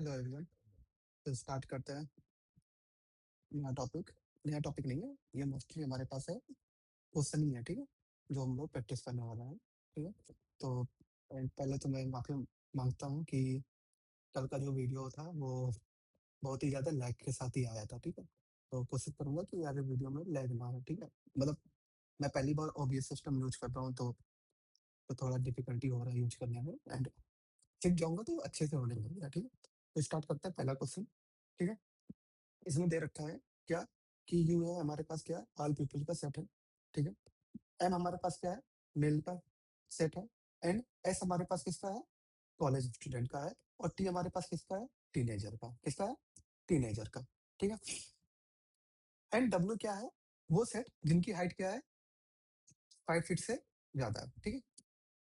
Hello everyone. तो start करते हैं नया टॉपिक। नया टॉपिक नहीं है, ये मोस्टली हमारे पास है क्वेश्चन ही है, ठीक है, जो हम लोग प्रैक्टिस करने वाला है, ठीक है। तो पहले तो मैं माफ़ी मांगता हूँ कि कल का जो वीडियो था वो बहुत ही ज़्यादा लैग के साथ ही आया था, ठीक है। तो कोशिश करूँगा कि आगे वीडियो में लैग ना हो, ठीक है। मतलब मैं पहली बार ओबीएस सिस्टम यूज कर रहा हूँ, तो थोड़ा डिफिकल्टी हो रहा है यूज करने में, एंड सीख जाऊंगा तो अच्छे से होने लगेगा, ठीक है। तो स्टार्ट करते हैं पहला क्वेश्चन, ठीक है। इसमें दे रखा है क्या कि यू है हमारे पास क्या है, ऑल पीपल का सेट है, ठीक है। एम हमारे पास क्या है, मेल का सेट है। एंड एस हमारे पास किसका है, कॉलेज स्टूडेंट का है। और टी हमारे पास किसका है, टीनेजर का। किसका है, टीनेजर का, ठीक है। एंड डब्ल्यू क्या है, वो सेट जिनकी हाइट क्या है, 5 फीट से ज्यादा है, ठीक है।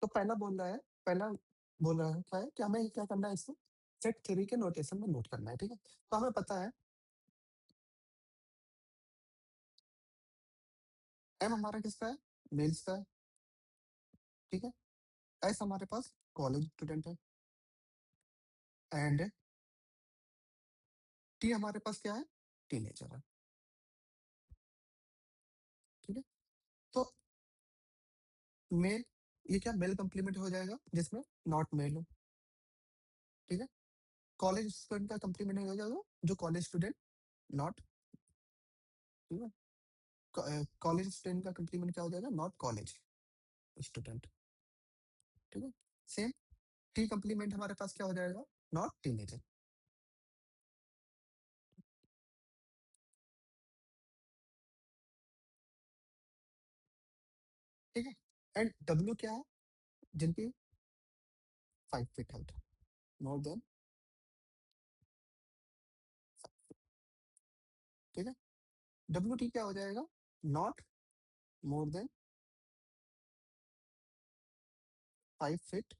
तो पहला बोल रहा है क्या है कि हमें क्या करना है, इसको सेट थ्योरी के नोटेशन में नोट करना है, ठीक है। तो हमें पता है एम हमारा किसका है, मेल्स का है, ठीक है। एस हमारे पास कॉलेज स्टूडेंट है। एंड टी हमारे पास क्या है, टीनेजर है, ठीक है। तो मेल, ये क्या मेल कंप्लीमेंट हो जाएगा जिसमें नॉट मेल हो, ठीक है। कॉलेज स्टूडेंट का कंप्लीमेंट हो जाएगा जो कॉलेज स्टूडेंट नॉट, ठीक है। कॉलेज स्टूडेंट का कंप्लीमेंट क्या हो जाएगा, नॉट कॉलेज स्टूडेंट, ठीक है। सेम टी कंप्लीमेंट हमारे पास क्या हो जाएगा, नॉट टीनेजर, ठीक है। एंड डब्ल्यू क्या है, जिनकी 5 फीट हाइट, मोर देन, ठीक है। डब्ल्यू टी क्या हो जाएगा, नॉट मोर देन 5 फीट,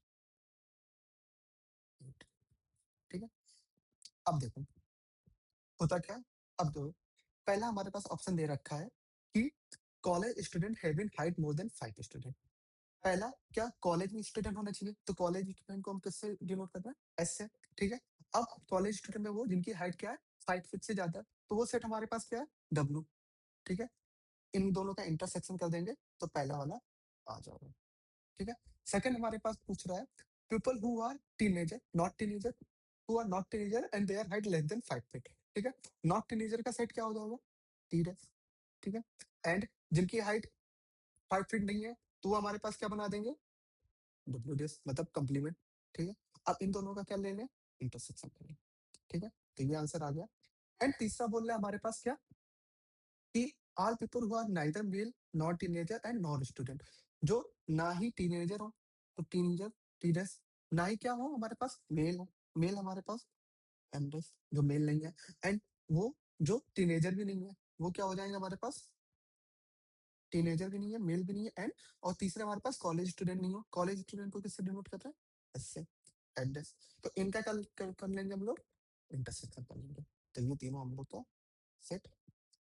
ठीक है। अब देखो होता क्या है, अब दो, पहला हमारे पास ऑप्शन दे रखा है कि college student having height more than 5 student. पहला क्या, कॉलेज में स्टूडेंट होना चाहिए, तो कॉलेज स्टूडेंट को हम किससे डिनोट कर रहे हैं, एस से, ठीक है। अब कॉलेज स्टूडेंट में वो जिनकी हाइट क्या है, 5 फीट से ज्यादा है, तो वो सेट हमारे पास क्या है, डब्ल्यू, ठीक है। इन दोनों का इंटरसेक्शन कर देंगे तो पहला वाला आ जाएगा, ठीक है। सेकंड हमारे पास पूछ रहा है people who are teenager not teenager, who are not teenager and their height less than 5 feet, ठीक है। नॉट टीनेजर का सेट क्या हो जाएगा, टी डैश, ठीक है। एंड जिनकी हाइट 5 फीट नहीं है तो वो हमारे पास क्या बना देंगे, डब्ल्यू डैश, मतलब कंप्लीमेंट, ठीक है। अब इन दोनों का क्या ले लें, इंटरसेक्शन करें, ठीक है। तो ये आंसर आ गया। एंड तीसरा बोल रहा है हमारे पास क्या, कि all people who are neither male not teenager and not student, जो ना ही टीनेजर हो, तो टीनेजर टी डैश, ना ही क्या हो हमारे पास मेल हो, मेल हमारे पास एम डैश, जो मेल नहीं है। एंड वो जो टीनेजर भी नहीं है वो क्या हो जाएंगे हमारे पास, टीनेजर भी नहीं है, मेल भी नहीं है, एंड और तीसरे हमारे पास कॉलेज स्टूडेंट नहीं हो, कॉलेज स्टूडेंट को किससे डिनोट करते हैं, एस से, एड्रेस। तो इनका कर लेंगे हम लोग, इंटरसेक्शन कर लेंगे। तो ये तीनों हम लोग का सेट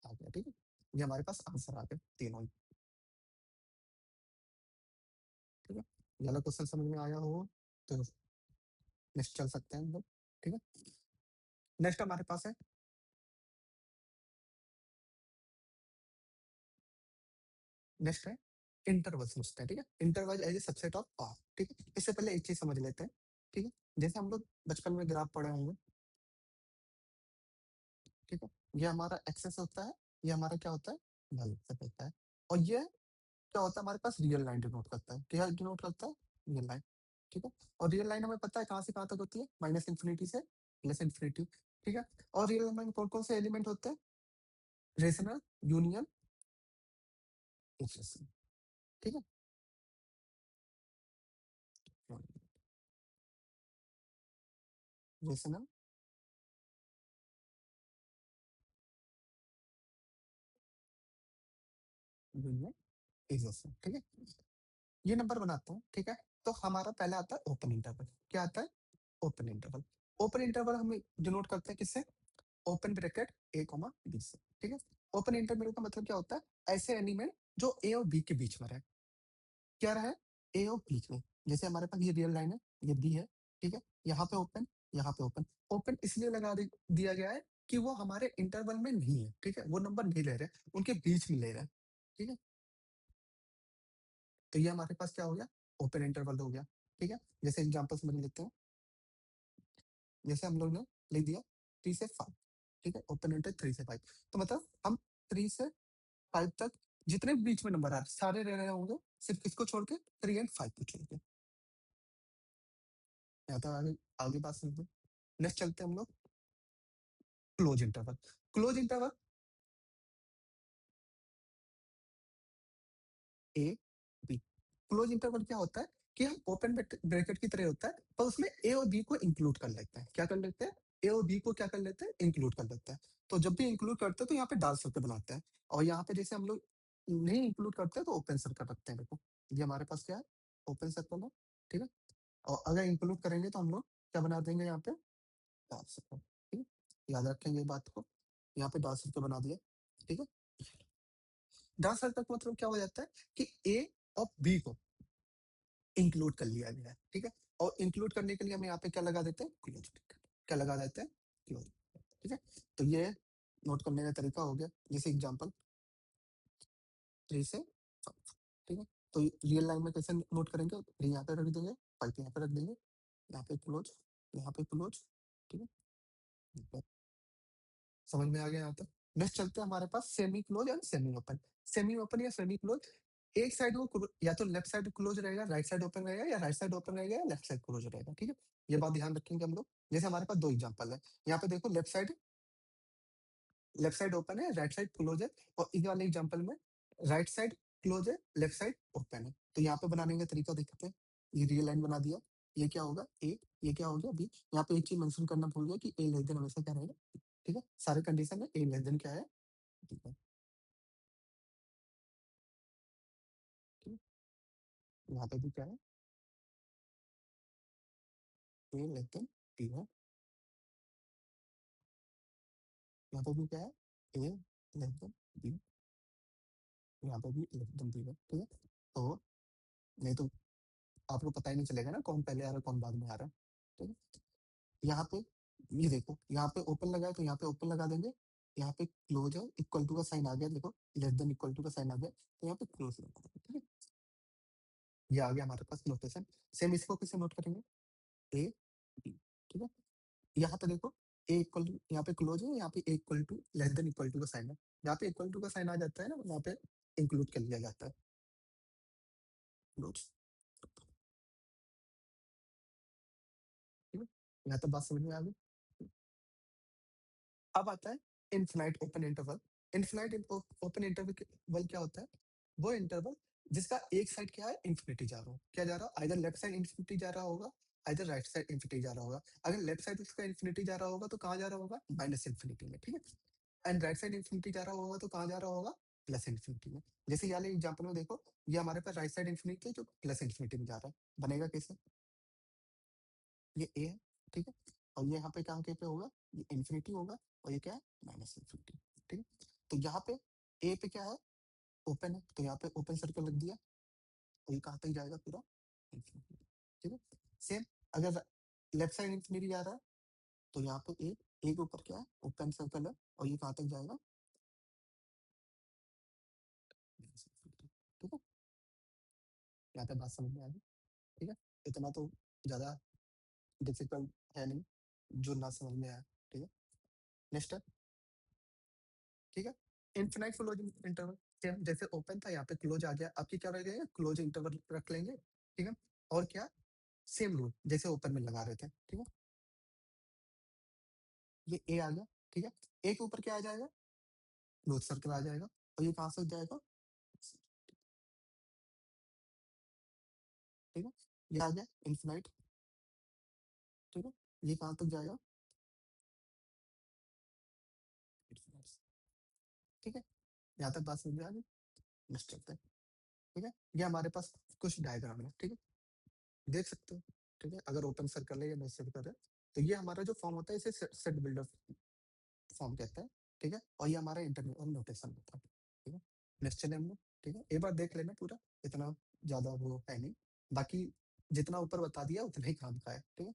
आ गया, ठीक है। ये हमारे पास आंसर आ गए तीनों ही, ठीक है। ये वाला क्वेश्चन समझ में आया हो तो नेक्स्ट चल सकते हैं हम लोग, ठीक है। नेक्स्ट हमारे पास है, नेक्स्ट है इंटरवल समझते हैं, ठीक है। Interval as a subset of R, ठीक है। इससे पहले एक चीज समझ लेते हैं, ठीक है। जैसे हम लोग बचपन में ग्राफ पढ़े होंगे, ठीक है। ये हमारा एक्सेस होता है, ये हमारा क्या होता है, नल एक्सेस होता है। और ये क्या होता है, हमारे पास रियल लाइन डिनोट करता है, क्या डिनोट करता है, रियल लाइन, ठीक है। और रियल लाइन हमें पता है कहाँ से कहाँ तक होती है, माइनस इन्फिनिटी से प्लस इन्फिनिटी, ठीक है। और रियल लाइन में कौन कौन से एलिमेंट होते हैं, रेशनल, यूनियन, इंफिनिटी, ठीक है। रेशनल, यूनियन, इक्वेशन, ठीक है। ये नंबर बनाता हूँ, ठीक है। तो हमारा पहला आता है ओपन इंटरवल, क्या आता है, ओपन इंटरवल। ओपन इंटरवल हम डिनोट करते हैं किससे, ओपन ब्रैकेट ए कॉमा बी से, ठीक है। ओपन इंटरवल का मतलब क्या होता है, ऐसे एलिमेंट जो ए और बी के बीच में रहे, क्या रहे, ए और बीच में। जैसे हमारे पास ये रियल लाइन है, ये बी है, ठीक है। यहाँ पे ओपन, यहाँ पे ओपन। ओपन इसलिए दिया गया है कि वो हमारे इंटरवल में नहीं है, ठीक है, वो नंबर नहीं ले रहे, उनके बीच में ले रहे हैं, ठीक है। तो ये हमारे पास क्या हो गया, ओपन इंटरवल हो गया, ठीक है। जैसे एग्जांपल समझ लेते हैं, जैसे हम लोग ने लिख दिया 3 से 5, ठीक है, ओपन इंटर 3 से 5, तो मतलब हम 3 से 5 तक जितने भी बीच में नंबर आ रहे सारे रह रहे होंगे, सिर्फ किसको छोड़ के, 3 एंड 5 को छोड़ के। यहाँ तक आगे आगे बात समझो। नेक्स्ट चलते हैं हम लोग close interval. Close interval A B. Close interval क्या होता है कि हम ओपन ब्रैकेट की तरह होता है, पर उसमें ए और बी को इंक्लूड कर लेते हैं। क्या कर लेते हैं, ए और बी को क्या कर लेते हैं, इंक्लूड कर लेते हैं। तो जब भी इंक्लूड करते हैं तो यहाँ पे डार्क सर्कल बनाते हैं, और यहाँ पे जैसे हम लोग नहीं इंक्लूड करते हैं तो ओपन सर्कल रखते हैं। देखो ये हमारे पास क्या है, ओपन सर्कल है, ठीक है। और अगर इंक्लूड करेंगे तो हम लोग क्या बना देंगे, यहाँ पे डार्क सर्कल, ठीक है। याद रखेंगे ये बात को, यहाँ पे डार्क सर्कल बना दिया, ठीक है। डार्क सर्कल का मतलब क्या हो जाता है कि ए और बी को इंक्लूड कर लिया गया है, ठीक है। और इंक्लूड करने के लिए हम यहाँ पे क्या लगा देते हैं, क्लोज। क्या लगा देते हैं, क्लोज, ठीक है। तो ये नोट करने का तरीका हो गया। जैसे एग्जांपल 3 से 5, ठीक है। तो रियल लाइन में कैसे नोट करेंगे, 3 यहाँ पे रख देंगे, 5 यहाँ पे रख देंगे, यहाँ पे क्लोज, यहाँ पे क्लोज, ठीक है। समझ में आ गया यहाँ तक। नेक्स्ट चलते हैं हमारे पास semi close and semi open. Semi open या सेमी क्लोज, एक साइड वो या तो लेफ्ट साइड क्लोज रहेगा, राइट साइड ओपन रहेगा, या राइट साइड ओपन रहेगा या लेफ्ट साइड क्लोज रहेगा, ठीक है। ये बात ध्यान रखेंगे हम लोग। जैसे हमारे पास 2 एग्जांपल है, यहाँ पे देखो लेफ्ट साइड ओपन है, राइट साइड क्लोज है, और इस वाले एग्जांपल में राइट साइड क्लोज है, लेफ्ट साइड ओपन है। तो यहाँ पे बनाने का तरीका देखते हैं। ये रियल लाइन बना दिया, ये क्या होगा ए, ये क्या हो गया बी। यहाँ पे एक चीज मेंशन करना भूल गया कि ए लेस देन हमेशा क्या रहेगा, ठीक है। सारे कंडीशन में ए लेस देन क्या है, ठीक है, ठीक है। यहाँ पे भी क्या है, ए लेस देन बी है। यहाँ पे भी क्या है, ए लेस देन बी। यहाँ पे भी लेस देन बी है, ठीक है। तो नहीं तो आपको पता ही नहीं चलेगा ना कौन पहले आ रहा है कौन बाद में आ रहा है, ठीक है। यहाँ पे ये देखो, यहाँ पे ओपन लगा है तो यहाँ पे ओपन लगा देंगे, यहाँ पे क्लोज है, इक्वल टू का साइन आ गया, देखो लेस देन इक्वल टू का साइन आ गया, तो यहाँ पे क्लोज लगा देंगे, ठीक है। ये आ गया हमारे पास नोटेशन। सेम इसको कैसे नोट करेंगे, ए बी, ठीक है। यहाँ पे देखो ए इक्वल टू, यहाँ पे क्लोज है, यहाँ पे a equal to less than equal to का साइन है। यहाँ पे इक्वल टू का साइन आ जाता है ना, यहाँ पे इंक्लूड कर लिया जाता है, क्लोज, ठीक है। यहाँ तक बात समझ में आ गई। अब आता है infinite open interval. Infinite open interval क्या होता है, वो इंटरवल जिसका एक साइड क्या है, इंफिनिटी जा रहा हो, क्या जा रहा हो, आइदर लेफ्ट साइड इंफिनिटी जा रहा होगा, आइदर राइट साइड इंफिनिटी जा रहा होगा। अगर लेफ्ट साइड उसका इंफिनिटी जा रहा होगा तो कहाँ जा रहा होगा, माइनस इंफिनिटी में, ठीक है। एंड राइट साइड इंफिनिटी जा रहा होगा तो कहाँ जा रहा होगा, प्लस इंफिनिटी में। जैसे ये वाले एग्जांपल में देखो, ये हमारे पास राइट साइड इंफिनिटी है जो प्लस इंफिनिटी में जा रहा है, बनेगा कैसे, ये ए है, ठीक है। और ये यहाँ पे कहाँ के पे होगा, ये इंफिनिटी होगा, और ये क्या है, माइनस इंफिनिटी, ठीक है। तो यहाँ पे ए पे क्या है, ओपन है, तो यहाँ पे ओपन सर्कल रख दिया, और ये कहाँ तक जाएगा पूरा, इंफिनिटी, ठीक है। सेम अगर लेफ्ट साइड इंफिनिटी जा रहा है तो यहाँ पे ए, ए के ऊपर क्या है, ओपन सर्कल है, और ये कहाँ तक जाएगा, माइनस इंफिनिटी, ठीक है। यहाँ पे बात समझ में आ गई, ठीक है। इतना तो ज्यादा डिफिकल्ट है नहीं, जो ना समझ में आया, ठीक है। नेक्स्ट है, ठीक है, इनफिनाइट क्लोज इंटरवल। सेम जैसे ओपन था, यहाँ पे क्लोज आ गया, आपकी क्या रह गया, क्लोज इंटरवल रख लेंगे, ठीक है। और क्या, सेम रूल जैसे ओपन में लगा रहे थे, ठीक है। ये ए आ गया, ठीक है। ए के ऊपर क्या आ जाएगा, क्लोज सर्कल आ जाएगा, और ये कहाँ से जाएगा, ठीक है। ये आ गया इनफिनाइट, ठीक है। ये कहाँ तक जाएगा, infinite, ठीक है। यहाँ तक बात समझ में आ गई। नेक्स्ट चलते हैं, ठीक है। ये हमारे पास कुछ डायग्राम है, ठीक है, देख सकते हो, ठीक है। अगर ओपन सर्कल है या नहीं सर्कल है, तो ये हमारा जो फॉर्म होता है इसे सेट बिल्डर फॉर्म कहता है, ठीक है। और ये हमारा इंटरनल नोटेशन होता है, ठीक है। नेक्स्ट चले हम लोग, ठीक है, एक बार देख लेना पूरा, इतना ज्यादा वो है नहीं, बाकी जितना ऊपर बता दिया उतना ही काम का है, ठीक है।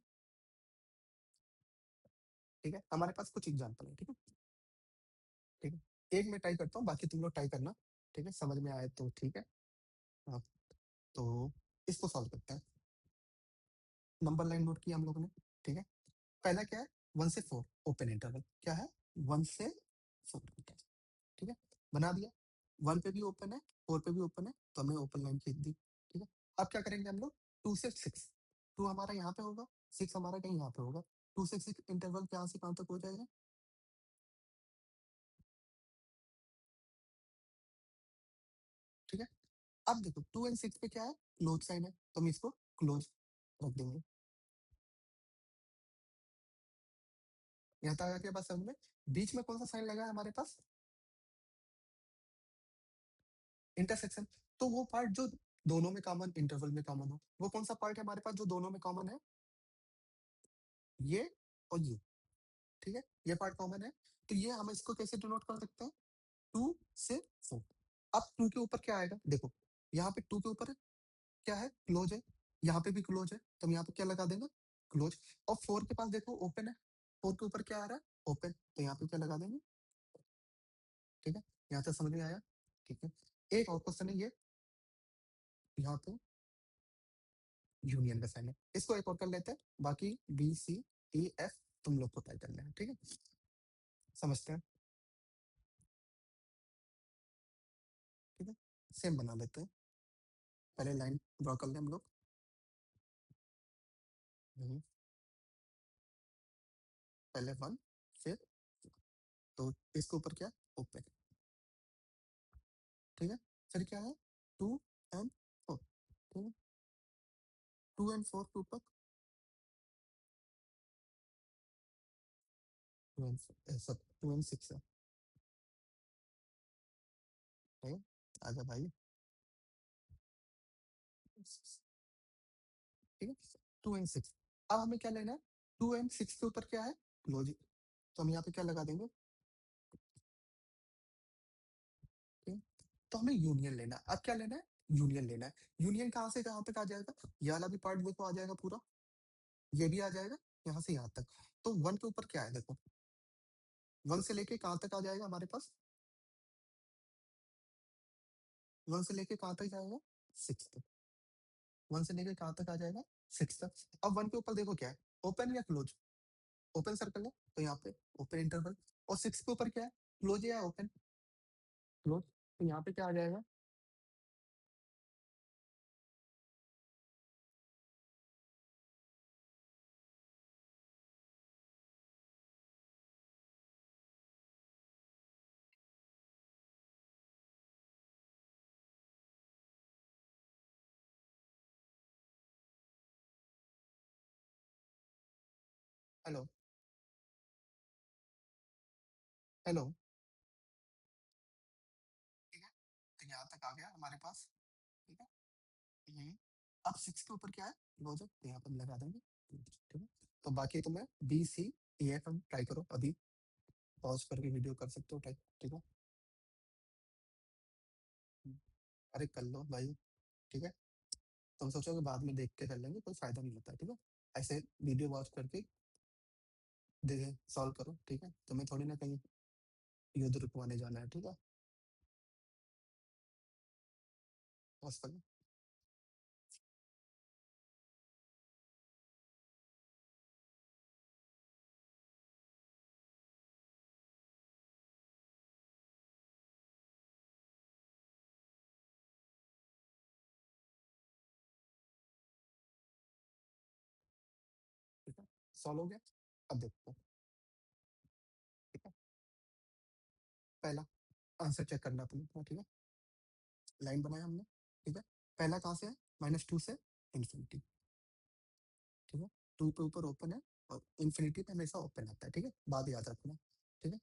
ठीक है, हमारे पास कुछ एग्जाम्पल है। ठीक है, ठीक है, एक मैं ट्राई करता हूँ, बाकी तुम लोग ट्राई करना। ठीक है, समझ में आए तो ठीक है। हाँ, तो इसको सॉल्व करते हैं। नंबर लाइन नोट किया हम लोगों ने। ठीक है, पहला क्या है, 1 से 4 ओपन इंटरवल क्या है, 1 से 4। ठीक है, बना दिया। 1 पे भी ओपन है, 4 पे भी ओपन है, तो हमने ओपन लाइन खींच दी। ठीक है, अब क्या करेंगे हम लोग, 2 से 6। 2 हमारा यहाँ पे होगा, 6 हमारा कहीं यहाँ पे होगा। 2 से 6 इंटरवल कहाँ से कहाँ तक हो जाएगा। ठीक है, अब देखो 2 एंड 6 पे क्या है, क्लोज साइन है, तो हम इसको क्लोज रख देंगे। यहाँ तक आ गया बात समझ में। बीच में कौन सा साइन लगा है हमारे पास, इंटरसेक्शन। तो वो पार्ट जो दोनों में कॉमन, इंटरवल में कॉमन हो, वो कौन सा पार्ट है हमारे पास जो दोनों में कॉमन है, ये और ये। ठीक है, ये पार्ट कॉमन है, तो ये हम इसको कैसे डिनोट कर सकते हैं, 2 से 4। अब 2 के ऊपर क्या आएगा, देखो यहाँ पे 2 के ऊपर क्या है, क्लोज है, यहाँ पे भी क्लोज है, तो हम यहाँ पे क्या लगा देंगे, क्लोज। और 4 के पास देखो ओपन है, 4 के ऊपर क्या आ रहा है, ओपन, तो यहाँ पे क्या लगा देंगे। ठीक है, यहाँ तक समझ में आया। ठीक है, एक और क्वेश्चन है ये, यहाँ पे यूनियन का साइन है, इसको एक और कर लेते हैं, बाकी BCEF तुम लोग को तय करना है। ठीक है, समझते हैं। ठीक है, सेम बना लेते हैं, पहले लाइन ड्रॉ कर लें हम लोग। हम्म, पहले 1, फिर, तो इसके ऊपर क्या, ओपन। ठीक है, फिर क्या है, 2 एंड 4। ठीक है, 2 एंड 4 के ऊपर, 2 एंड 6 है। ठीक है, आजा भाई। ठीक है, 2 एंड 6। अब हमें क्या लेना है, 2 एंड 6 के ऊपर क्या है, क्लोज, तो हम यहाँ पे क्या लगा देंगे। ठीक है, तो हमें यूनियन लेना है, अब क्या लेना है, यूनियन लेना है। यूनियन कहाँ से कहाँ तक आ जाएगा, ये वाला भी पार्ट देखो आ जाएगा पूरा, ये भी आ जाएगा, यहाँ से यहाँ तक। तो 1 के ऊपर क्या है देखो, 1 से लेके कहाँ तक आ जाएगा हमारे पास, 1 से लेके कहाँ तक जाएगा, 6 तक। 1 से लेके कहाँ तक आ जाएगा, 6 तक। अब 1 के ऊपर देखो क्या है, ओपन या क्लोज, ओपन सर्कल है, तो यहाँ पे ओपन इंटरवल। और 6 के ऊपर क्या है, क्लोज या ओपन, क्लोज, तो यहाँ पे क्या आ जाएगा। Hello, hello. ठीक है, तो यहाँ तक आ गया हमारे पास। ठीक है, हम्म, अब 6 के ऊपर क्या है, क्लोज है, तो यहाँ पर हम लगा देंगे। ठीक है, तो बाकी तुम्हें BCEF हम ट्राई करो, अभी पॉज करके वीडियो कर सकते हो ट्राई। ठीक है, हम्म, अरे कर लो भाई। ठीक है, तुम सोचोगे बाद में देख के कर लेंगे, कोई फायदा नहीं होता। ठीक है, ऐसे वीडियो वॉच करके दे सॉल्व करो। ठीक है, तुम्हें थोड़ी ना कहीं युद्ध रुकवाने जाना है। ठीक है, पॉज कर लो। ठीक है, सॉल्व हो गया। अब देखो। ठीक है, पहला आंसर चेक करना अपने अपना। ठीक है, लाइन बनाया हमने। ठीक है, पहला कहाँ से है, -2 से इंफिनिटी। ठीक है, 2 पे ऊपर ओपन है, और इंफिनिटी पे हमेशा ओपन आता है। ठीक है, बात याद रखना। ठीक है,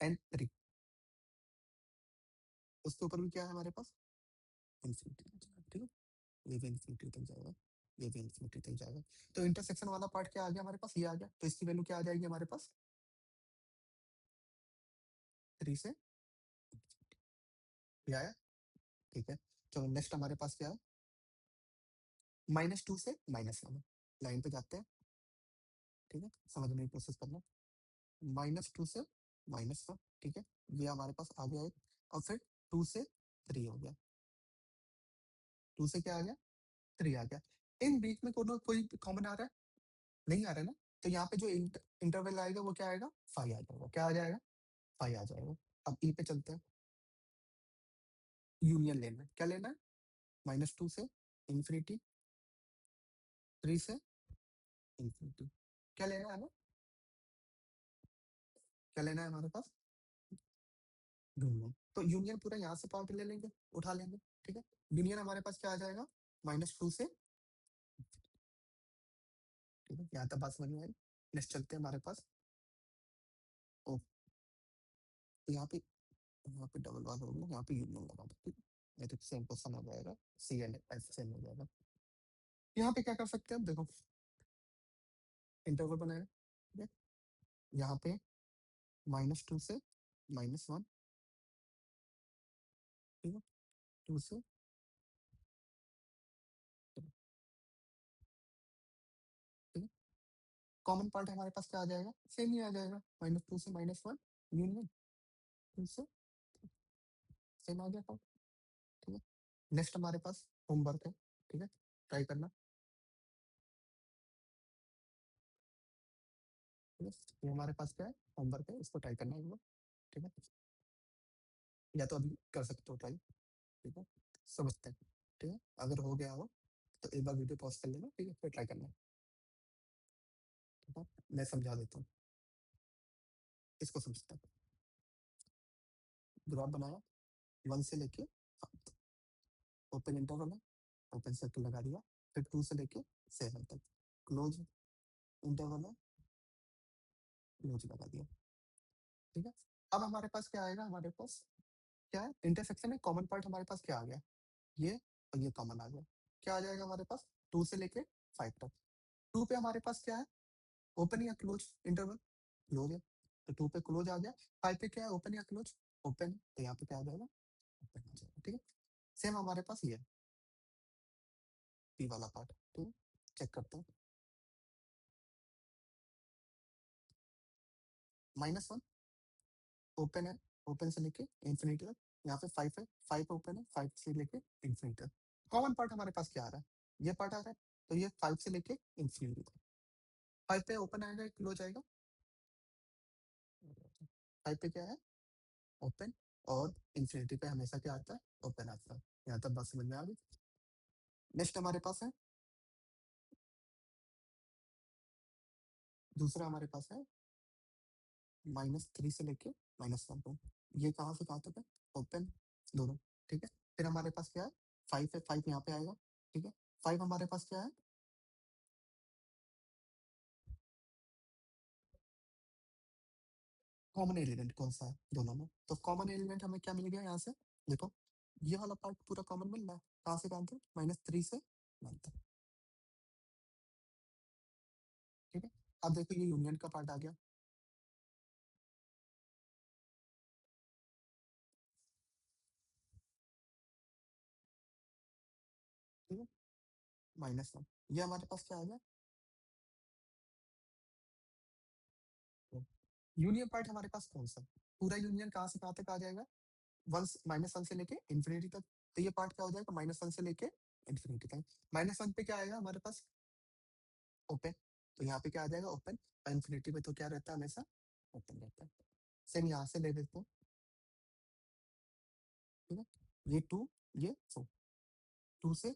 एंड 3, उसके ऊपर भी क्या है हमारे पास, इंफिनिटी। ठीक है, ये भी इंफिनिटी तक जाएगा, ये भी इंफिनिटी तक जाएगा। तो इंटरसेक्शन वाला पार्ट क्या आ गया हमारे पास, ये आ गया, तो इसकी वैल्यू क्या आ जाएगी हमारे पास, 3 से ये आया। ठीक है, तो नेक्स्ट हमारे पास क्या है, -2 से -1। लाइन पे जाते हैं, ठीक है, समझने की कोशिश करना। -2 से -1, ठीक है, ये हमारे पास आ गया एक, और फिर 2 से 3 हो गया, 2 से क्या आ गया, 3 आ गया। इन बीच में कोई कॉमन आ रहा है? नहीं आ रहा है ना? तो यहाँ पे जो इंटरवल आएगा वो क्या आएगा? 5 आ जाएगा। क्या आ जाएगा? 5 आ जाएगा। अब ई पे चलते हैं। यूनियन लेना है। क्या लेना है? -2 से इंफिनिटी, 3 से इंफिनिटी। क्या लेना है हमें? क्या लेना है हमारे पास? यूनियन। तो यूनियन पूरा यहाँ से पार्ट ले लेंगे, उठा लेंगे, ठीक है। यूनियन हमारे पास क्या आ जाएगा? -2 से, ठीक है, यहाँ तक बात समझ में आई। नेक्स्ट चलते हैं हमारे पास। ओ, यहाँ पे डबल बार हो गया, यहाँ पे यूनियन लगा दो, ठीक है। नहीं तो सेम क्वेश्चन हो जाएगा, सी एंड एफ सेम हो जाएगा। यहाँ पे क्या कर सकते हैं अब देखो, इंटरवल बनाया, ठीक है। यहाँ पे -2 से -1, ठीक है, 2 से, ठीक है। कॉमन पार्ट हमारे पास क्या आ जाएगा? सेम ही आ जाएगा, -2 से -1 यूनियन, 2 से, सेम आ गया पार्ट, ठीक है। नेक्स्ट हमारे पास होमवर्क है, ठीक है, ट्राई करना, ठीक है। ये हमारे पास क्या है? होमवर्क है, इसको ट्राई करना है एक बार, ठीक है। या तो अभी कर सकते हो ट्राई, ठीक है, समझते हैं, ठीक है। अगर हो गया हो तो एक बार वीडियो पॉज कर लेना, ठीक है, फिर ट्राई करना, ठीक है। मैं समझा देता हूँ, इसको समझते हैं। ग्राफ बनाया, 1 से लेके, ओपन इंटरवल है, ओपन सर्कल लगा दिया, फिर 2 से लेके 7 तक क्लोज इंटरवल है, क्लोज लगा दिया, ठीक है। अब हमारे पास क्या आएगा? हमारे पास क्या है? इंटरसेक्शन में कॉमन पार्ट हमारे पास क्या आ गया? ये और ये कॉमन आ गया। क्या आ जाएगा हमारे पास? 2 से लेके 5 तक। 2 पे हमारे पास क्या है? ओपन या क्लोज इंटरवल? क्लोज है, तो 2 पे क्लोज आ गया। 5 पे क्या है? ओपन या क्लोज? ओपन, तो यहाँ पे क्या आ जाएगा? ओपन आ जाएगा, ठीक है। सेम हमारे पास ये पी वाला पार्ट, ठीक है, चेक करते हैं। -1 ओपन है, ओपन से लेके इंफिनिटी तक। यहाँ पे 5 है, 5 ओपन है, 5 से लेके इंफिनिटी तक। कॉमन पार्ट हमारे पास क्या आ रहा है? ये पार्ट आ रहा है, तो ये 5 से लेके इंफिनिटी तक। 5 पे ओपन आएगा, क्लोज आएगा? 5 पे क्या है? ओपन, और इंफिनिटी पे हमेशा क्या आता है? ओपन आता है। यहाँ तक बात समझ में आ गई। नेक्स्ट हमारे पास है, दूसरा हमारे पास है -3 से लेके -1 तक। ये कहाँ से कहाँ तक है? ओपन, दोनों, ठीक है। फिर हमारे पास क्या है? 5 है, 5 यहाँ पे आएगा, ठीक है। 5 हमारे पास क्या है? कॉमन एलिमेंट कौन सा है दोनों में? तो कॉमन एलिमेंट हमें क्या मिल गया यहाँ से? देखो, ये वाला पार्ट पूरा कॉमन मिल रहा है, कहाँ से कहाँ तक? -3 से 1 तक, ठीक है। अब देखो ये यूनियन का पार्ट आ गया, ठीक है, -1। ये हमारे पास क्या आ गया? यूनियन पार्ट हमारे पास कौन सा? पूरा यूनियन कहाँ से कहाँ तक आ जाएगा? -1 से लेके इंफिनिटी तक। तो ये पार्ट क्या हो जाएगा? -1 से लेके इंफिनिटी तक। -1 पे क्या आएगा हमारे पास? ओपन, तो यहाँ पे क्या आ जाएगा? ओपन। और इंफिनिटी पे तो क्या रहता है? हमेशा ओपन रहता है। सेम यहाँ से ले लेते हैं, ठीक है। ये 2, ये 4, 2 से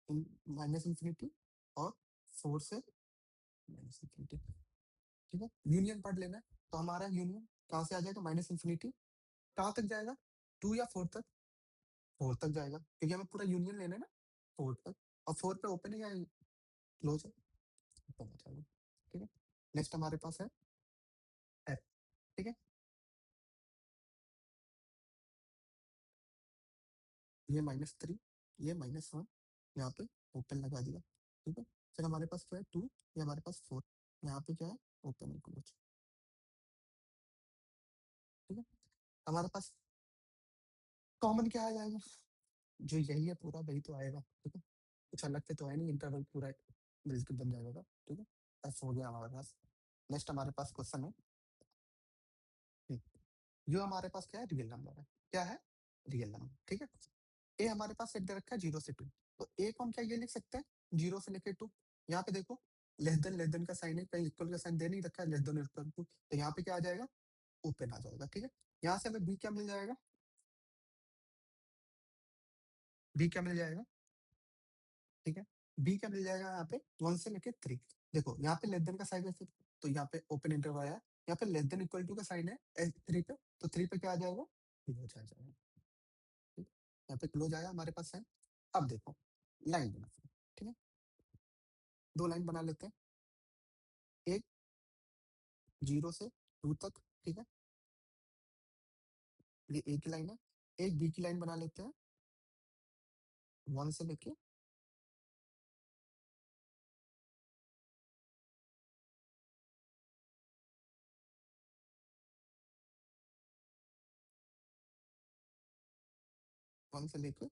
माइनस इंफिनिटी, और 4 से माइनस इंफिनिटी, ठीक है। यूनियन पार्ट लेना है, तो हमारा यूनियन कहाँ से आ जाएगा? -इंफिनिटी, कहाँ तक जाएगा? 2 या 4 तक? 4 तक जाएगा, क्योंकि हमें पूरा यूनियन लेना है ना, 4 तक। और 4 पे ओपन है या क्लोज है? ओपन है, चलो, ठीक है। नेक्स्ट हमारे पास है एफ, ठीक है। ये -3, ये -1, यहाँ पे ओपन लगा दिया, ठीक है। फिर हमारे पास क्या है? 2, ये हमारे पास 4, यहाँ पे क्या है? ओपन है, क्लोज, ठीक है। हमारे पास कॉमन क्या आ जाएगा? जो यही है पूरा, वही तो आएगा, ठीक है। कुछ अलग से तो है नहीं, इंटरवल पूरा मिलकर बन जाएगा, ठीक है। एफ हो गया हमारे पास। नेक्स्ट हमारे पास क्वेश्चन है, जो हमारे पास क्या है, रियल नंबर है। क्या है? रियल नंबर, ठीक है। ए हमारे पास सेट दे रखा है 0 से 2, तो ए को हम क्या ये लिख सकते हैं, 0 से लेकर 2। यहाँ पे देखो लेस देन का साइन है, कहीं इक्वल का साइन दे नहीं रखा है, लेस देन इक्वल टू, तो यहाँ पे क्या आ जाएगा, ओपन आ जाएगा, ठीक है। यहाँ से हमें बी क्या मिल जाएगा, बी क्या मिल जाएगा, ठीक है। बी क्या मिल जाएगा यहाँ पे, 1 से लेकर 3। देखो यहाँ पे लेस देन का साइन है, तो यहाँ पे ओपन इंटरवल आया। यहाँ पे लेस देन इक्वल टू का साइन है 3 पे, तो 3 पे क्या आ जाएगा, क्लोज आ जाएगा, ठीक है। यहाँ पे क्लोज आया हमारे पास साइन। अब देखो लाइन बना, ठीक है, 2 लाइन बना लेते हैं, एक 0 से 2 तक, ठीक है, ये ए की लाइन है। एक बी की लाइन बना लेते हैं, 1 से लेके 1 से लेके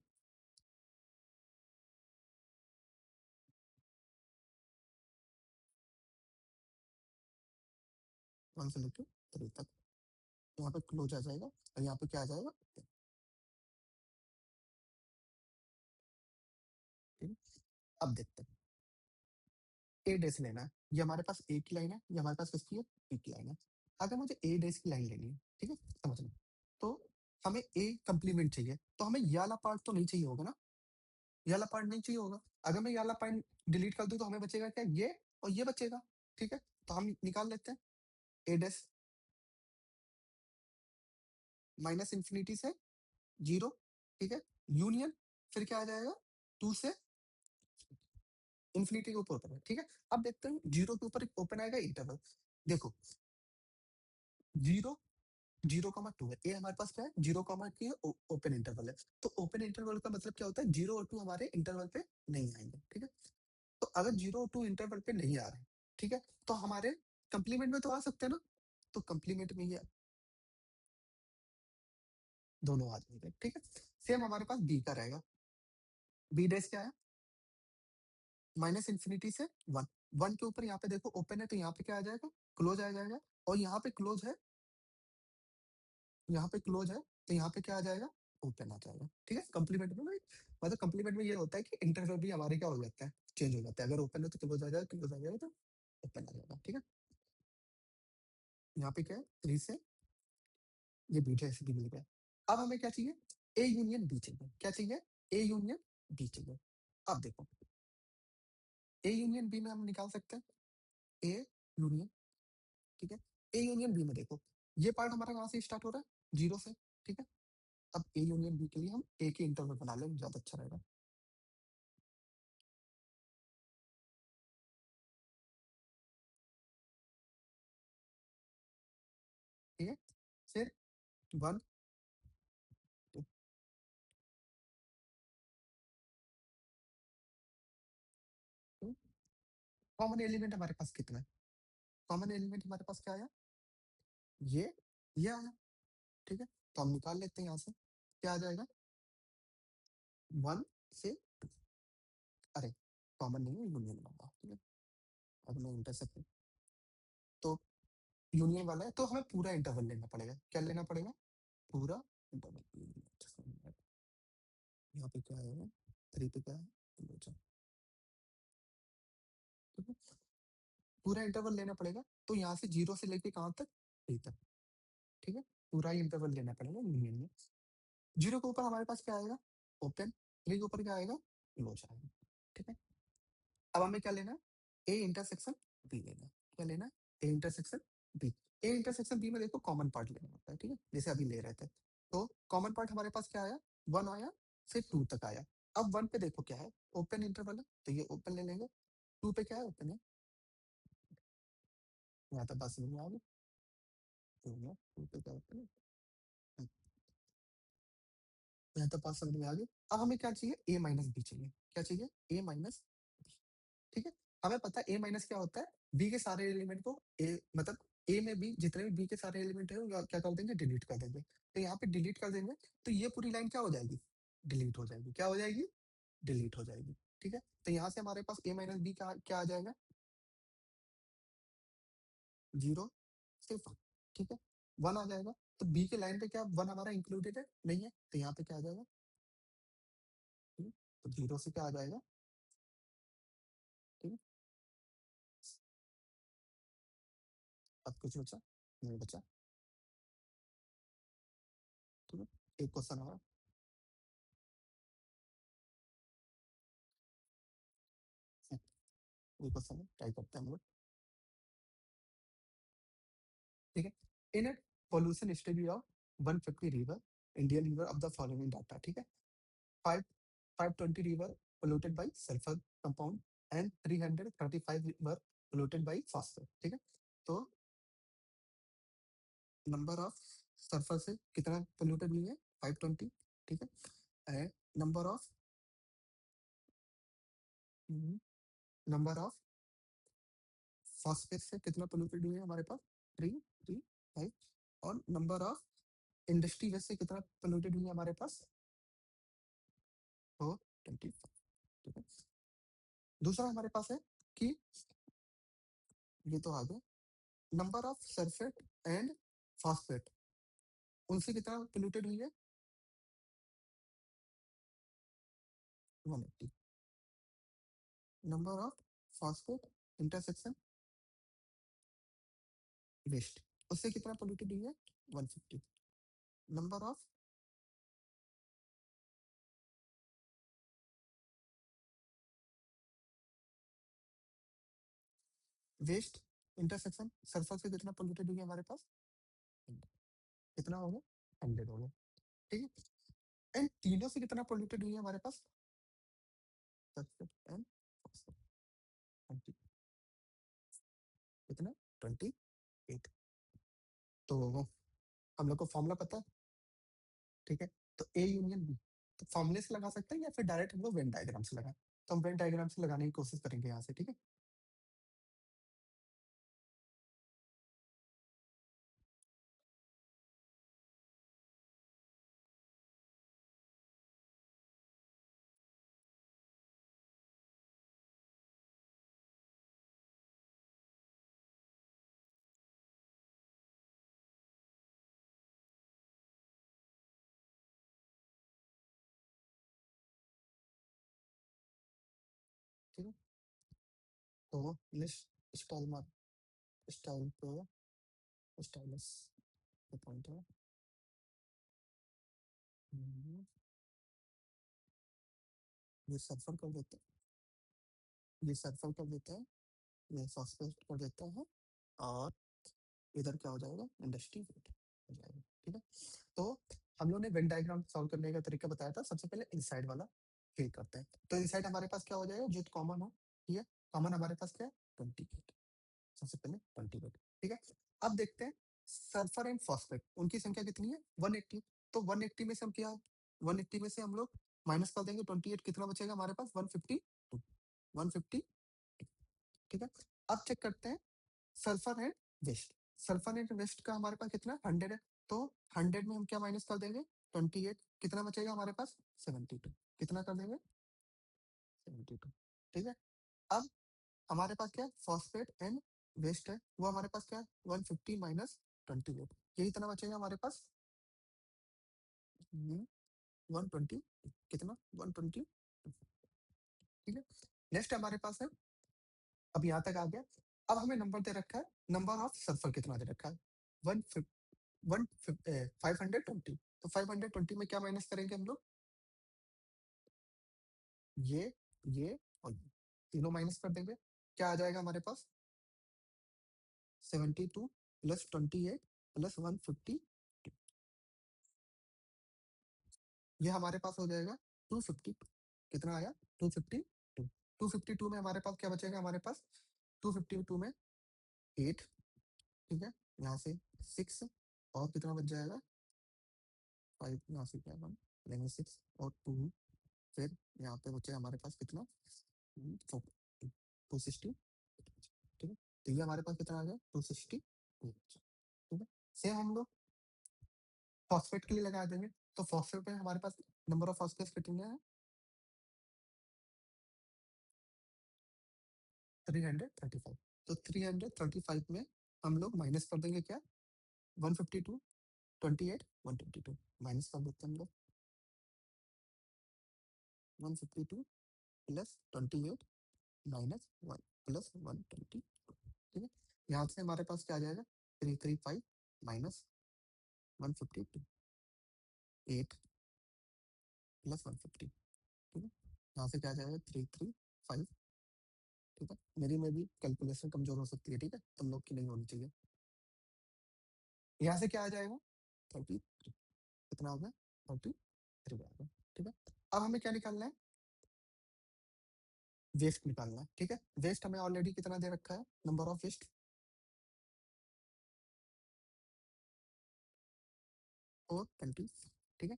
1 से लेके 3 तक। यहाँ पे क्लोज आ जाएगा और यहाँ पे क्या आ जाएगा, ठीक है। अब देखते हैं, ए डैश लेना है, ये हमारे पास ए की लाइन है, ये हमारे पास किसकी है, बी की लाइन है। अगर मुझे ए डैश की लाइन लेनी है, ठीक है, समझ लो, तो हमें ए कंप्लीमेंट चाहिए, तो हमें ये वाला पार्ट तो नहीं चाहिए होगा ना, ये वाला पार्ट नहीं चाहिए होगा। अगर मैं ये वाला पार्ट डिलीट कर दूं तो हमें बचेगा क्या, ये और ये बचेगा, ठीक है। तो हम निकाल लेते हैं, ए डैश -∞ से 0, ठीक है, यूनियन, फिर क्या आ जाएगा, 2 से के ऊपर ओपन है, ठीक है। अब देखते हैं 0 के ऊपर एक ओपन आएगा इंटरवल। देखो 0 0,2 है, ए हमारे पास क्या है, 0, की ओपन इंटरवल है। तो ओपन इंटरवल का मतलब क्या होता है, 0 और 2 हमारे इंटरवल पे नहीं आएंगे, ठीक है। तो अगर 0 और 2 इंटरवल पे नहीं आ रहे, ठीक है, तो हमारे कंप्लीमेंट में तो आ सकते हैं ना, तो कंप्लीमेंट में ये दोनों आ जाएंगे, ठीक है। सेम हमारे पास बी का रहेगा, बी डैश क्या है, -∞ से 1। 1 के ऊपर यहाँ पे देखो ओपन है, तो यहाँ पे क्या आ जाएगा, क्लोज आ जाएगा। और यहाँ पे क्लोज है, यहाँ पे क्लोज है, तो यहाँ पे क्या आ जाएगा, ओपन आ जाएगा, ठीक है। कंप्लीमेंट में मतलब कंप्लीमेंट में ये होता है कि इंटरवल भी हमारे क्या हो जाता है, चेंज हो जाता है। अगर ओपन है तो क्लोज आ जाएगा, क्लोज आ जाएगा तो ओपन आ जाएगा, ठीक है। यहाँ पे क्या है, 3 से ये बी जैसे भी मिल गया। अब हमें क्या चाहिए, ए यूनियन बी चाहिए। क्या चाहिए, ए यूनियन बी चाहिए। अब देखो ए यूनियन बी में हम निकाल सकते हैं, ए यूनियन, ठीक है। ए यूनियन बी में देखो ये पार्ट हमारा कहाँ से स्टार्ट हो रहा है, 0 से, ठीक है। अब ए यूनियन बी के लिए हम ए के इंटरवल बना लें, ज्यादा अच्छा रहेगा, ठीक है। फिर 1 2, कॉमन एलिमेंट हमारे पास कितना है, कॉमन एलिमेंट हमारे पास क्या आया, ये ये आया, ठीक है। तो हम निकाल लेते हैं यहाँ से, क्या आ जाएगा, 1 से 2। अरे कॉमन नहीं है, यूनियन वाला, ठीक है। अब मैं इंटरसेक्ट, तो यूनियन वाला है, तो हमें पूरा इंटरवल लेना पड़ेगा। क्या लेना पड़ेगा, पूरा इंटरवल। यहाँ पे क्या आएगा, 3 पे क्या है, क्लोज, ठीक है। पूरा इंटरवल लेना पड़ेगा, तो यहाँ से 0 से लेके कहाँ तक, 3 तक, ठीक है। पूरा ही इंटरवल लेना पड़ेगा यूनियन में। 0 के ऊपर हमारे पास क्या आएगा, ओपन, 3 के ऊपर क्या आएगा, क्लोज आएगा, ठीक है। अब हमें क्या लेना है, ए इंटरसेक्शन बी लेना है। क्या लेना है, A intersection B. A intersection B में देखो कॉमन पार्ट लेना होता है, ठीक है, जैसे अभी ले रहे थे। तो कॉमन पार्ट हमारे पास क्या आया, 1 आया, फिर 2 तक आया। अब 1 पे देखो क्या है, ओपन इंटरवल है, तो ये ओपन ले लेंगे। 2 पे क्या है, ओपन है। यहाँ तक बात समझ में आ गई, 2 पे क्या ओपन है, यहाँ तक बात समझ में आ गई। अब हमें क्या चाहिए, ए माइनस बी चाहिए। क्या चाहिए, ए माइनस, ठीक है। हमें पता है ए माइनस क्या होता है, बी के सारे एलिमेंट को ए मतलब ए में भी जितने भी बी के सारे एलिमेंट है उनको क्या कर देंगे, डिलीट कर देंगे। तो यहाँ पे डिलीट कर देंगे, तो ये पूरी लाइन क्या हो जाएगी, डिलीट हो जाएगी। क्या हो जाएगी, डिलीट हो जाएगी, ठीक है। तो यहाँ से हमारे पास ए माइनस बी क्या क्या आ जाएगा, 0 सिर्फ 1, ठीक है। 1 आ जाएगा, तो बी के लाइन पे क्या 1 हमारा इंक्लूडेड है? नहीं है, तो यहाँ पे क्या आ जाएगा? ठीक है, तो 0 से क्या आ जाएगा? ठीक है, अब कुछ बचा? नहीं बचा, ठीक है। एक क्वेश्चन और, एक क्वेश्चन है, ट्राई करते हैं हम लोग, ठीक है। इन ए pollution study of 150 river, Indian river of the following data, ठीक है। 5 520 river polluted by sulfur compound and 335 river polluted by phosphate, ठीक है। तो नंबर ऑफ सल्फर से कितना पोल्यूटेड हुई है? 520, ठीक है। And number of number of phosphate से कितना पोल्यूटेड हुई है हमारे पास? 335। और नंबर ऑफ इंडस्ट्री वेस्ट से कितना पोल्यूटेड हुई है हमारे पास? 425, ठीक है। दूसरा हमारे पास है कि ये तो आ गया, number of sulphate and phosphate, उनसे कितना पोल्यूटेड हुई है? 180। Number of phosphate intersection waste, उससे कितना पोल्यूटेड हुई है? 150। Number of waste intersection sulphur से कितना पोल्यूटेड हुई है हमारे पास? 100। कितना हो गया? 100 हो गया, ठीक है। एंड तीनों से कितना पोल्यूटेड हुई है हमारे पास? सल्फेट एंड फॉस्फेट, 20, कितना? 28। तो हम लोग को फॉर्मूला पता है, ठीक है। तो ए यूनियन बी, तो फॉर्मूले से लगा सकते हैं या फिर डायरेक्ट हम लोग वेन डायग्राम से लगाएं? तो हम वेन डायग्राम से लगाने की कोशिश करेंगे यहाँ से, ठीक है। ठीक है, तो लिस्ट स्टाइल मार्क, स्टाइल पे स्टाइलस पॉइंट है। हम्म, ये सल्फर कर देते हैं, ये सल्फर कर देते हैं, ये फॉस्फेट कर देता है, और इधर क्या हो जाएगा? इंडस्ट्री वेट हो जाएगा, ठीक है। तो हम लोग ने वेन डायग्राम सॉल्व करने का तरीका बताया था। सबसे पहले इनसाइड वाला फिल करते हैं, तो इनसाइड हमारे पास क्या हो जाएगा? जो कॉमन हो, ठीक है। कॉमन हमारे पास क्या है? 28, सबसे पहले 28, ठीक है। अब देखते हैं सल्फर एंड फॉस्फेट, उनकी संख्या कितनी है? 180। तो 180 में से हम क्या, 180 में से हम लोग माइनस कर देंगे 28, कितना बचेगा हमारे पास? 152, 150, ठीक है। अब चेक करते हैं sulphur and waste, sulphur and waste का हमारे पास कितना? 100 है, तो 100 में हम क्या माइनस कर देंगे? 28, कितना बचेगा हमारे पास? 72, कितना कर देंगे? 72, ठीक है। अब हमारे पास क्या है? फॉस्फेट एंड वेस्ट है, वो हमारे पास क्या है? 150 माइनस 28, ये इतना बचेगा हमारे पास? 120, कितना? 120, ठीक है। नेक्स्ट हमारे पास है, अब यहाँ तक आ गया। अब हमें नंबर दे रखा है, नंबर ऑफ सल्फर कितना दे रखा है? वन 520, तो 520 में क्या माइनस करेंगे हम लोग? ये ये और ये तीनों माइनस कर देंगे, क्या आ जाएगा हमारे पास? 72 प्लस 28 प्लस 150, ये हमारे पास हो जाएगा 252, कितना आया? 252। 252 में हमारे पास क्या बचेगा? हमारे पास 252 में 8, ठीक है, यहाँ से 6, और कितना बच जाएगा? 5, यहाँ से क्या 1 लेंगे 6 और 2, फिर यहाँ पे बचे हमारे पास कितना? 260, ठीक है। तो ये हमारे पास कितना आ गया? 260, ठीक है। सेम हम लोग फॉस्फेट के लिए लगा देंगे, तो फॉस्फेट में हमारे पास नंबर ऑफ फॉस्फेट कितने हैं? 335, तो 335 में हम लोग माइनस कर देंगे क्या, 152, 28, 122 माइनस कर देते हैं हम लोग, 152 प्लस 28 माइनस 1 प्लस 122, ठीक है। यहाँ से हमारे पास क्या आ जाएगा, 335 माइनस 152, 8 प्लस 150, ठीक है। यहाँ से क्या आ जाएगा, 335, ठीक है। मेरी में भी कैलकुलेशन कमजोर हो सकती है, ठीक है, तुम लोग की नहीं होनी चाहिए। यहाँ से क्या आ जाएगा, 33, कितना होगा, 33 आ गया, ठीक है। अब हमें क्या निकालना है, वेस्ट निकालना है, ठीक है। वेस्ट हमें ऑलरेडी कितना दे रखा है, नंबर ऑफ वेस्ट 420, ठीक है।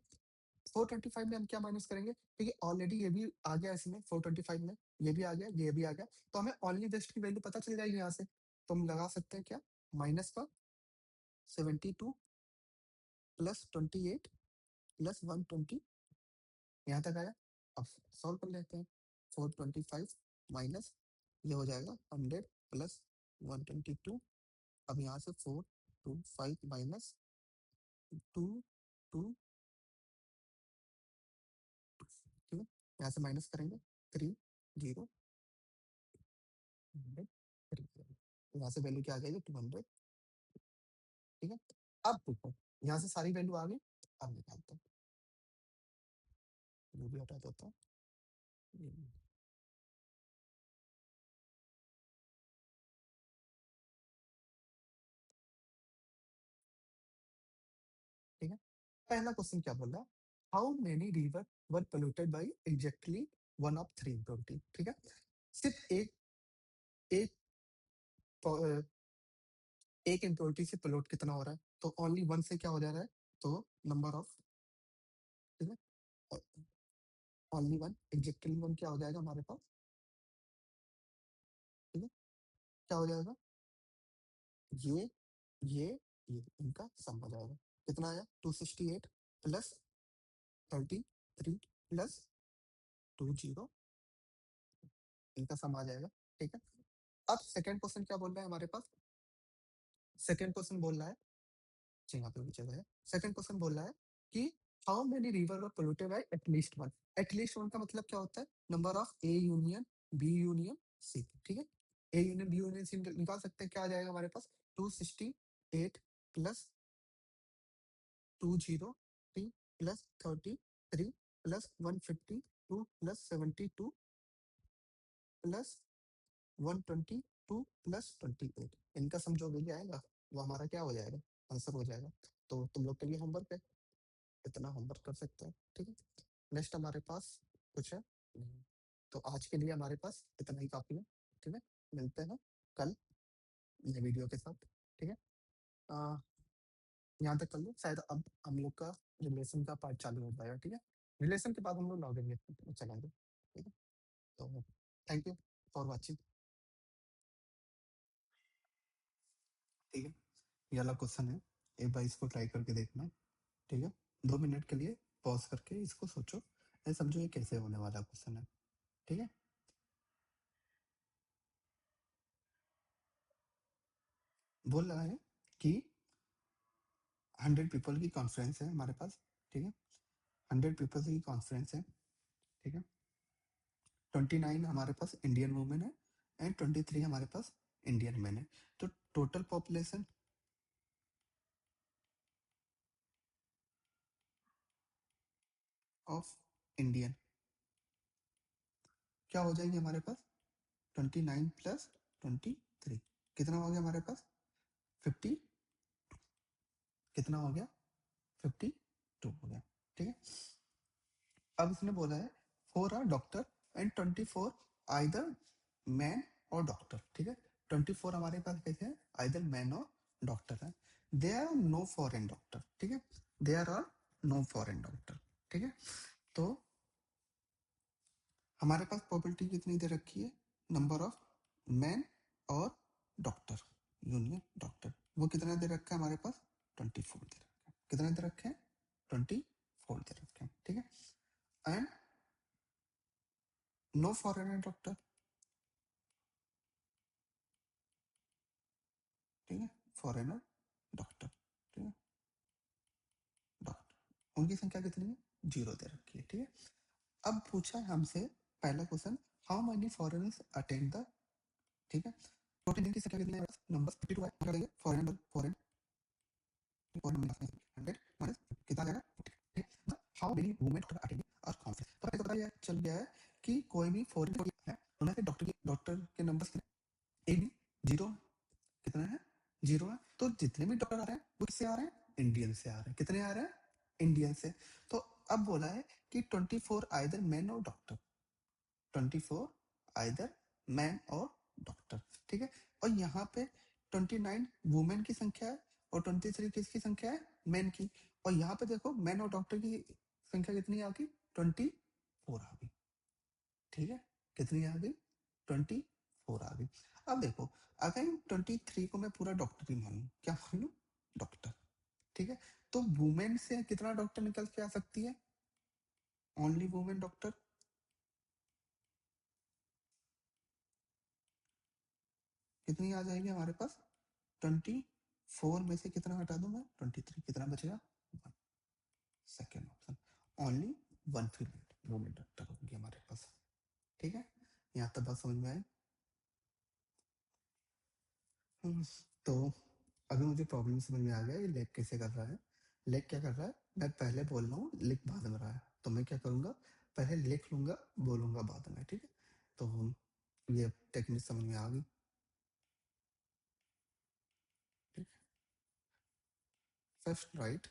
425 में हम क्या माइनस करेंगे, ठीक है, ऑलरेडी ये भी आ गया इसमें 425 में, ये भी आ गया, ये भी आ गया, तो हमें ओनली वेस्ट की वैल्यू पता चल जाएगी यहाँ से, तो हम लगा सकते हैं क्या, माइनस का 72 प्लस 28 प्लस 120, यहाँ तक आया। अब सॉल्व कर लेते हैं, 425 माइनस ये हो जाएगा 100 प्लस 122, अब यहाँ से 425 माइनस 2, ठीक है, यहाँ से माइनस करेंगे 3, 0, 100, 3, यहाँ से वैल्यू क्या आ जाएगी, 200, ठीक है। अब देखो यहाँ से सारी वैल्यू आ गई, अब निकालते हैं, ये भी हटा देता हूँ, ये भी, ठीक है। पहला क्वेश्चन क्या बोल रहा है, how many river were polluted by exactly one of three impurity, ठीक है। सिर्फ एक प- एक इम्प्योरिटी से पोल्यूट कितना हो रहा है, तो ओनली वन से क्या हो जा रहा है, तो नंबर ऑफ, ठीक है, ओनली वन, एग्जैक्टली वन क्या हो जाएगा हमारे पास, ठीक है, क्या हो जाएगा, ये ये ये इनका सम हो जाएगा, कितना आया, 268 प्लस 33 प्लस 20, इनका सम आ जाएगा, ठीक है। अब सेकंड क्वेश्चन क्या बोल रहा है हमारे पास, सेकंड क्वेश्चन बोल रहा है, अच्छा यहाँ पे भी जगह है, सेकंड क्वेश्चन बोल रहा है कि how many river were polluted by at least one, at least one का मतलब क्या होता है, number of A union B union C, ठीक है। A union B union C निकाल सकते हैं, क्या आ जाएगा हमारे पास, 268 plus 203 plus 33 plus 152 plus 72 plus 122 plus 28, इनका सम जो भी आएगा वो हमारा क्या हो जाएगा, आंसर हो जाएगा। तो तुम लोग के लिए होमवर्क है, इतना होमवर्क कर सकते हैं, ठीक है। नेक्स्ट हमारे पास कुछ है नहीं। तो आज के लिए हमारे पास इतना ही काफी है, ठीक है। मिलते हैं कल नए वीडियो के साथ, ठीक है। आ, यहाँ तक कर लो, शायद अब हम लोग का रिलेशन का पार्ट चालू हो जाएगा, ठीक है। रिलेशन के बाद हम लोग लॉगिन चलेंगे, ठीक है। तो थैंक यू फॉर वॉचिंग, ठीक है। ये वाला क्वेश्चन है, एक बार इसको ट्राई करके देखना, ठीक है। 2 मिनट के लिए पॉज करके इसको सोचो, ये समझो ये कैसे होने वाला क्वेश्चन है, ठीक है। बोल रहा है कि 100 पीपल की कॉन्फ्रेंस है हमारे पास, ठीक है। 100 पीपल की कॉन्फ्रेंस है, ठीक है। 29 हमारे पास इंडियन वुमेन है एंड 23 हमारे पास इंडियन मैन है, तो टोटल पॉपुलेशन ऑफ इंडियन क्या हो जाएगी हमारे पास, 29 प्लस 23, कितना हो गया हमारे पास, 50, कितना हो गया, 52 हो गया, ठीक है। अब इसने बोला है for a doctor and 24 either man और डॉक्टर, ठीक है। 24 हमारे पास कैसे है, आइदर मैन और डॉक्टर है, they are no foreign doctor, ठीक है, they are no foreign doctor, ठीक है। तो हमारे पास प्रोबेबिलिटी कितनी दे रखी है, नंबर ऑफ मैन और डॉक्टर यूनियन डॉक्टर, वो कितना दे रखा है हमारे पास, 24 दे रखा है, कितना दे रखे हैं, 24 दे रखे हैं, ठीक है। एंड नो फॉरेन डॉक्टर, ठीक है। फॉरेनर डॉक्टर, ठीक है, डॉक्टर उनकी संख्या कितनी है, 0 दे रखी है, ठीक है। अब पूछा है हमसे पहला question, how many foreigners attend the, ठीक है, टोटल इनकी संख्या कितनी है, नंबर 52 है, क्या करेंगे foreign foreign foreign minus 100 minus कितना आ जाएगा 40, ठीक है। How many women doctor attend our conference, तो पता है चल गया है कि कोई भी फॉरेन है उन्हें से डॉक्टर के नंबर्स कितने, ए बी 0 कितना है, 0 है। तो जितने भी डॉक्टर आ रहे हैं वो किससे आ रहे हैं, इंडियन से आ रहे हैं, कितने आ रहे हैं, इंडियन से। तो अब बोला है कि 24 आइदर मैन और डॉक्टर, 24 आइदर मैन और डॉक्टर, ठीक है। और यहाँ पे 29 वुमेन की संख्या है और 23 किसकी संख्या है, मैन की। और यहाँ पे देखो मैन और डॉक्टर की संख्या कितनी आ गई, 24 आ गई, ठीक है, कितनी आ गई, 24 आ गई। अब देखो अगर 23 को मैं पूरा डॉक्टर ही मानूं, क्या मानूं, डॉक्टर, ठीक है। तो वुमेन से कितना डॉक्टर निकल के आ सकती है, ओनली वुमेन डॉक्टर, कितनी आ जाएगी हमारे पास, 24 में से कितना हटा दूं मैं, 23, कितना बचेगा, second option, only one female women doctor होगी हमारे पास, ठीक है। यहाँ तक बात समझ में आई। हम्म, तो अभी मुझे प्रॉब्लम समझ में आ गया ये लेग कैसे कर रहा है। लेग क्या कर रहा है, मैं पहले बोल रहा हूँ लिख बाद में रहा है, तो मैं क्या करूंगा, पहले लिख लूंगा बोलूंगा बाद में, ठीक है। तो ये टेक्निक समझ में आ गई, ठीक है। First right